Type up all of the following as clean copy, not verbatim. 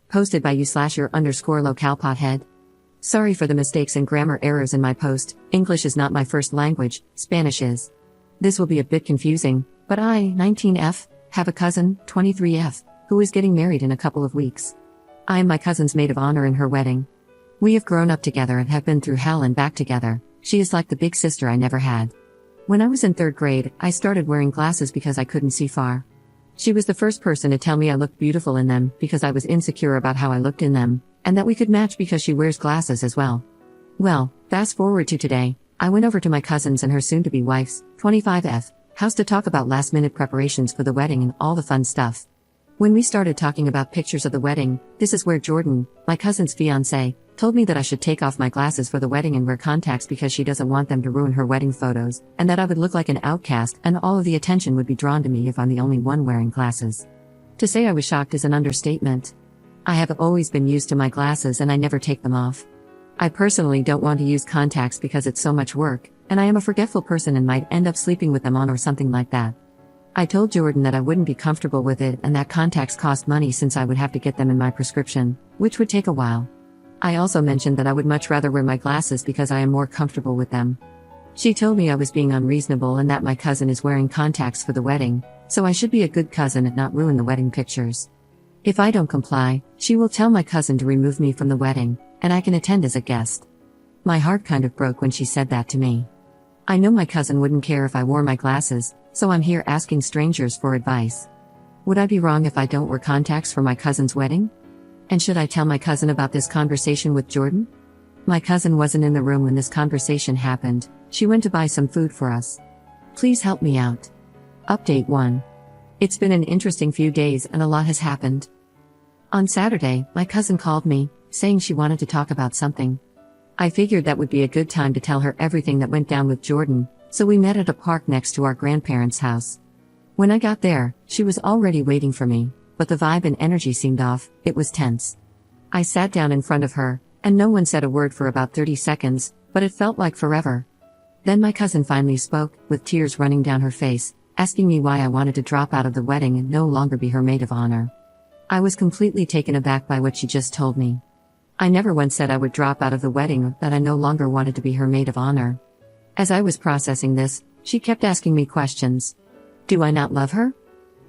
Posted by you/your_locale_pothead. Sorry for the mistakes and grammar errors in my post. English is not my first language, Spanish is. This will be a bit confusing, but I, 19F, have a cousin, 23F, who is getting married in a couple of weeks. I am my cousin's maid of honor in her wedding. We have grown up together and have been through hell and back together. She is like the big sister I never had. When I was in 3rd grade, I started wearing glasses because I couldn't see far. She was the first person to tell me I looked beautiful in them because I was insecure about how I looked in them, and that we could match because she wears glasses as well. Well, fast forward to today, I went over to my cousin's and her soon-to-be wife's, 25F, house to talk about last-minute preparations for the wedding and all the fun stuff. When we started talking about pictures of the wedding, this is where Jordan, my cousin's fiancé, told me that I should take off my glasses for the wedding and wear contacts because she doesn't want them to ruin her wedding photos, and that I would look like an outcast and all of the attention would be drawn to me if I'm the only one wearing glasses. To say I was shocked is an understatement. I have always been used to my glasses and I never take them off. I personally don't want to use contacts because it's so much work, and I am a forgetful person and might end up sleeping with them on or something like that. I told Jordan that I wouldn't be comfortable with it and that contacts cost money since I would have to get them in my prescription, which would take a while. I also mentioned that I would much rather wear my glasses because I am more comfortable with them. She told me I was being unreasonable and that my cousin is wearing contacts for the wedding, so I should be a good cousin and not ruin the wedding pictures. If I don't comply, she will tell my cousin to remove me from the wedding, and I can attend as a guest. My heart kind of broke when she said that to me. I know my cousin wouldn't care if I wore my glasses, so I'm here asking strangers for advice. Would I be wrong if I don't wear contacts for my cousin's wedding? And should I tell my cousin about this conversation with Jordan? My cousin wasn't in the room when this conversation happened. She went to buy some food for us. Please help me out. Update 1. It's been an interesting few days and a lot has happened. On Saturday, my cousin called me, saying she wanted to talk about something. I figured that would be a good time to tell her everything that went down with Jordan, so we met at a park next to our grandparents' house. When I got there, she was already waiting for me, but the vibe and energy seemed off. It was tense. I sat down in front of her, and no one said a word for about 30 seconds, but it felt like forever. Then my cousin finally spoke, with tears running down her face, asking me why I wanted to drop out of the wedding and no longer be her maid of honor. I was completely taken aback by what she just told me. I never once said I would drop out of the wedding or that I no longer wanted to be her maid of honor. As I was processing this, she kept asking me questions. Do I not love her?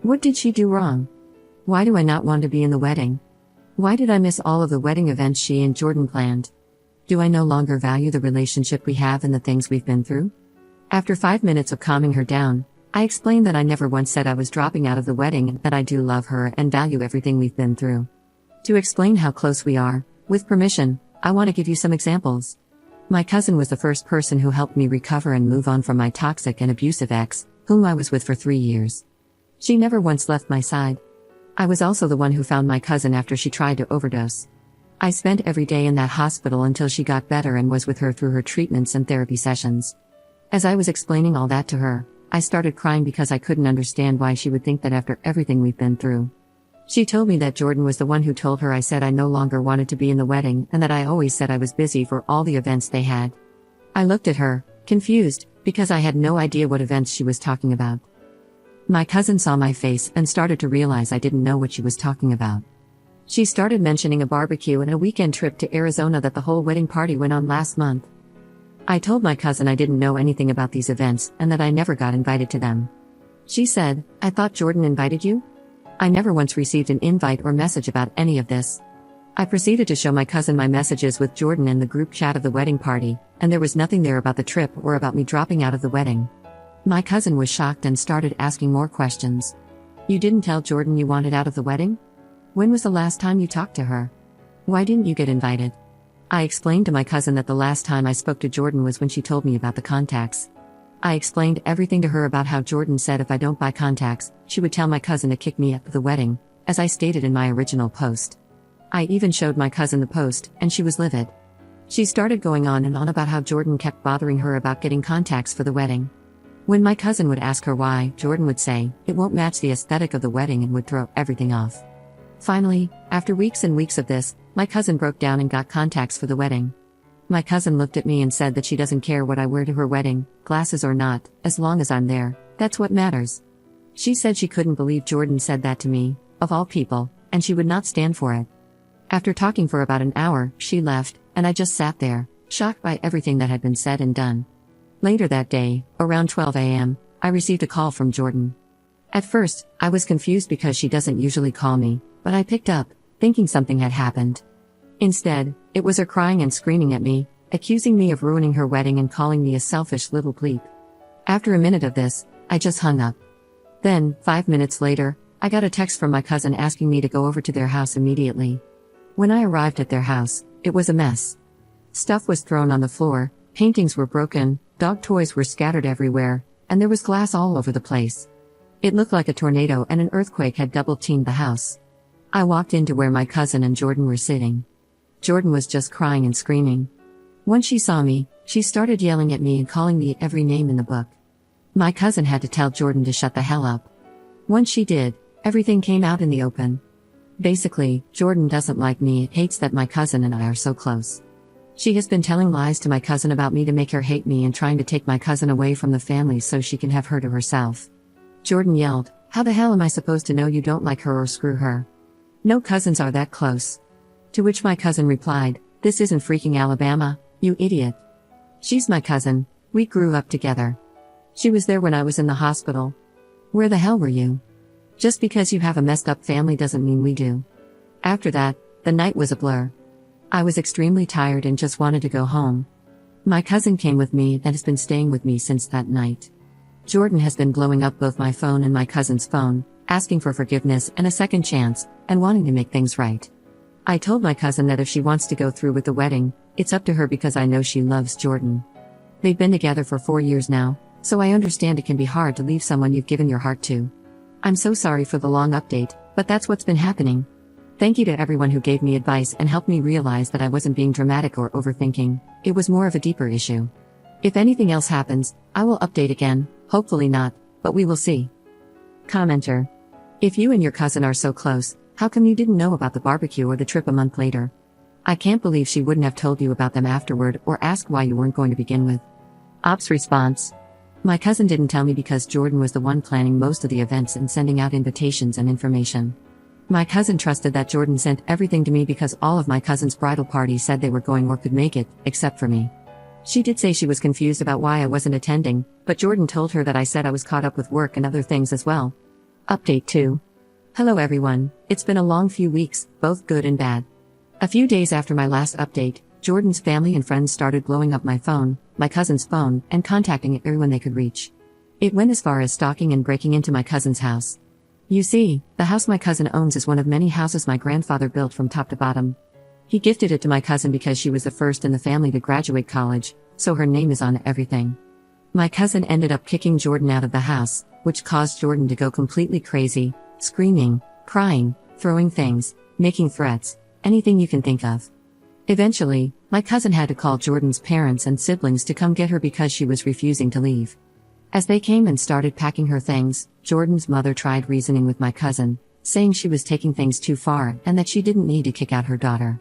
What did she do wrong? Why do I not want to be in the wedding? Why did I miss all of the wedding events she and Jordan planned? Do I no longer value the relationship we have and the things we've been through? After 5 minutes of calming her down, I explained that I never once said I was dropping out of the wedding and that I do love her and value everything we've been through. To explain how close we are, with permission, I want to give you some examples. My cousin was the first person who helped me recover and move on from my toxic and abusive ex, whom I was with for 3 years. She never once left my side. I was also the one who found my cousin after she tried to overdose. I spent every day in that hospital until she got better and was with her through her treatments and therapy sessions. As I was explaining all that to her, I started crying because I couldn't understand why she would think that after everything we've been through. She told me that Jordan was the one who told her I said I no longer wanted to be in the wedding and that I always said I was busy for all the events they had. I looked at her, confused, because I had no idea what events she was talking about. My cousin saw my face and started to realize I didn't know what she was talking about. She started mentioning a barbecue and a weekend trip to Arizona that the whole wedding party went on last month. I told my cousin I didn't know anything about these events and that I never got invited to them. She said, "I thought Jordan invited you?" I never once received an invite or message about any of this. I proceeded to show my cousin my messages with Jordan in the group chat of the wedding party, and there was nothing there about the trip or about me dropping out of the wedding. My cousin was shocked and started asking more questions. "You didn't tell Jordan you wanted out of the wedding? When was the last time you talked to her? Why didn't you get invited?" I explained to my cousin that the last time I spoke to Jordan was when she told me about the contacts. I explained everything to her about how Jordan said if I don't buy contacts, she would tell my cousin to kick me out of the wedding, as I stated in my original post. I even showed my cousin the post, and she was livid. She started going on and on about how Jordan kept bothering her about getting contacts for the wedding. When my cousin would ask her why, Jordan would say, "It won't match the aesthetic of the wedding," and would throw everything off. Finally, after weeks and weeks of this, my cousin broke down and got contacts for the wedding. My cousin looked at me and said that she doesn't care what I wear to her wedding, glasses or not, as long as I'm there, that's what matters. She said she couldn't believe Jordan said that to me, of all people, and she would not stand for it. After talking for about an hour, she left, and I just sat there, shocked by everything that had been said and done. Later that day, around 12 a.m., I received a call from Jordan. At first, I was confused because she doesn't usually call me, but I picked up, thinking something had happened. Instead, it was her crying and screaming at me, accusing me of ruining her wedding and calling me a selfish little bleep. After a minute of this, I just hung up. Then, 5 minutes later, I got a text from my cousin asking me to go over to their house immediately. When I arrived at their house, it was a mess. Stuff was thrown on the floor, paintings were broken, dog toys were scattered everywhere, and there was glass all over the place. It looked like a tornado and an earthquake had double-teamed the house. I walked into where my cousin and Jordan were sitting. Jordan was just crying and screaming. Once she saw me, she started yelling at me and calling me every name in the book. My cousin had to tell Jordan to shut the hell up. Once she did, everything came out in the open. Basically, Jordan doesn't like me and hates that my cousin and I are so close. She has been telling lies to my cousin about me to make her hate me and trying to take my cousin away from the family so she can have her to herself. Jordan yelled, "How the hell am I supposed to know you don't like her or screw her? No cousins are that close." To which my cousin replied, "This isn't freaking Alabama, you idiot. She's my cousin, we grew up together. She was there when I was in the hospital. Where the hell were you? Just because you have a messed up family doesn't mean we do." After that, the night was a blur. I was extremely tired and just wanted to go home. My cousin came with me and has been staying with me since that night. Jordan has been blowing up both my phone and my cousin's phone, asking for forgiveness and a second chance, and wanting to make things right. I told my cousin that if she wants to go through with the wedding, it's up to her because I know she loves Jordan. They've been together for 4 years now, so I understand it can be hard to leave someone you've given your heart to. I'm so sorry for the long update, but that's what's been happening. Thank you to everyone who gave me advice and helped me realize that I wasn't being dramatic or overthinking, it was more of a deeper issue. If anything else happens, I will update again, hopefully not, but we will see. Commenter. If you and your cousin are so close, how come you didn't know about the barbecue or the trip a month later? I can't believe she wouldn't have told you about them afterward or asked why you weren't going to begin with. Ops response. My cousin didn't tell me because Jordan was the one planning most of the events and sending out invitations and information. My cousin trusted that Jordan sent everything to me because all of my cousin's bridal parties said they were going or could make it, except for me. She did say she was confused about why I wasn't attending, but Jordan told her that I said I was caught up with work and other things as well. Update 2. Hello everyone, it's been a long few weeks, both good and bad. A few days after my last update, Jordan's family and friends started blowing up my phone, my cousin's phone, and contacting everyone they could reach. It went as far as stalking and breaking into my cousin's house. You see, the house my cousin owns is one of many houses my grandfather built from top to bottom. He gifted it to my cousin because she was the first in the family to graduate college, so her name is on everything. My cousin ended up kicking Jordan out of the house, which caused Jordan to go completely crazy, screaming, crying, throwing things, making threats, anything you can think of. Eventually, my cousin had to call Jordan's parents and siblings to come get her because she was refusing to leave. As they came and started packing her things, Jordan's mother tried reasoning with my cousin, saying she was taking things too far and that she didn't need to kick out her daughter.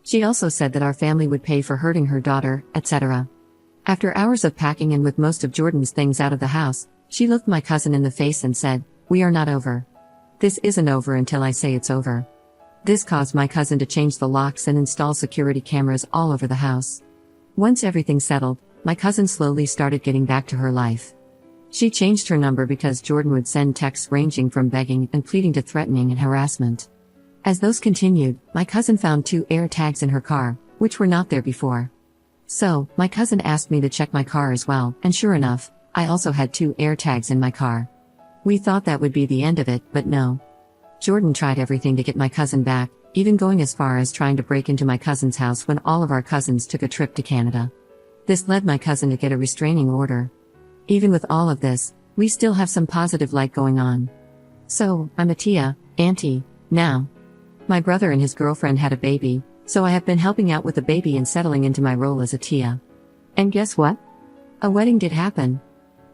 She also said that our family would pay for hurting her daughter, etc. After hours of packing and with most of Jordan's things out of the house, she looked my cousin in the face and said, "We are not over. This isn't over until I say it's over." This caused my cousin to change the locks and install security cameras all over the house. Once everything settled, my cousin slowly started getting back to her life. She changed her number because Jordan would send texts ranging from begging and pleading to threatening and harassment. As those continued, my cousin found 2 air tags in her car, which were not there before. So, my cousin asked me to check my car as well, and sure enough, I also had 2 air tags in my car. We thought that would be the end of it, but no. Jordan tried everything to get my cousin back, even going as far as trying to break into my cousin's house when all of our cousins took a trip to Canada. This led my cousin to get a restraining order. Even with all of this, we still have some positive light going on. So, I'm a tia, auntie, now. My brother and his girlfriend had a baby, so I have been helping out with the baby and settling into my role as a tia. And guess what? A wedding did happen.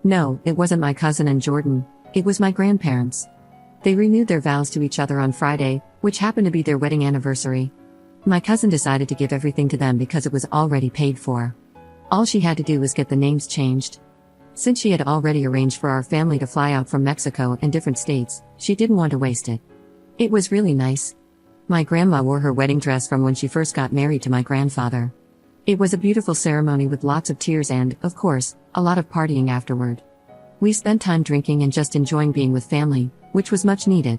No, it wasn't my cousin and Jordan, it was my grandparents. They renewed their vows to each other on Friday, which happened to be their wedding anniversary. My cousin decided to give everything to them because it was already paid for. All she had to do was get the names changed. Since she had already arranged for our family to fly out from Mexico and different states, she didn't want to waste it. It was really nice. My grandma wore her wedding dress from when she first got married to my grandfather. It was a beautiful ceremony with lots of tears and, of course, a lot of partying afterward. We spent time drinking and just enjoying being with family, which was much needed.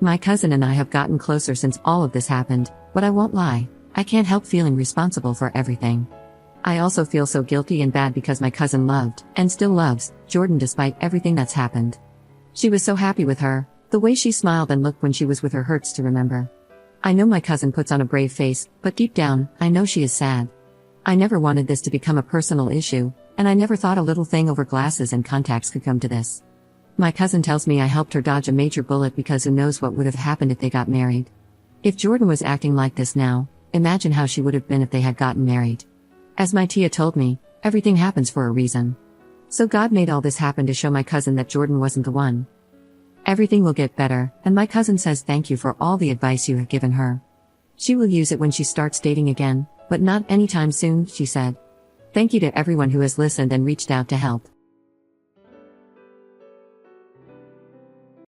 My cousin and I have gotten closer since all of this happened, but I won't lie, I can't help feeling responsible for everything. I also feel so guilty and bad because my cousin loved, and still loves, Jordan despite everything that's happened. She was so happy with her, the way she smiled and looked when she was with her hurts to remember. I know my cousin puts on a brave face, but deep down, I know she is sad. I never wanted this to become a personal issue, and I never thought a little thing over glasses and contacts could come to this. My cousin tells me I helped her dodge a major bullet because who knows what would have happened if they got married. If Jordan was acting like this now, imagine how she would have been if they had gotten married. As my tia told me, everything happens for a reason. So God made all this happen to show my cousin that Jordan wasn't the one. Everything will get better, and my cousin says thank you for all the advice you have given her. She will use it when she starts dating again, but not anytime soon, she said. Thank you to everyone who has listened and reached out to help.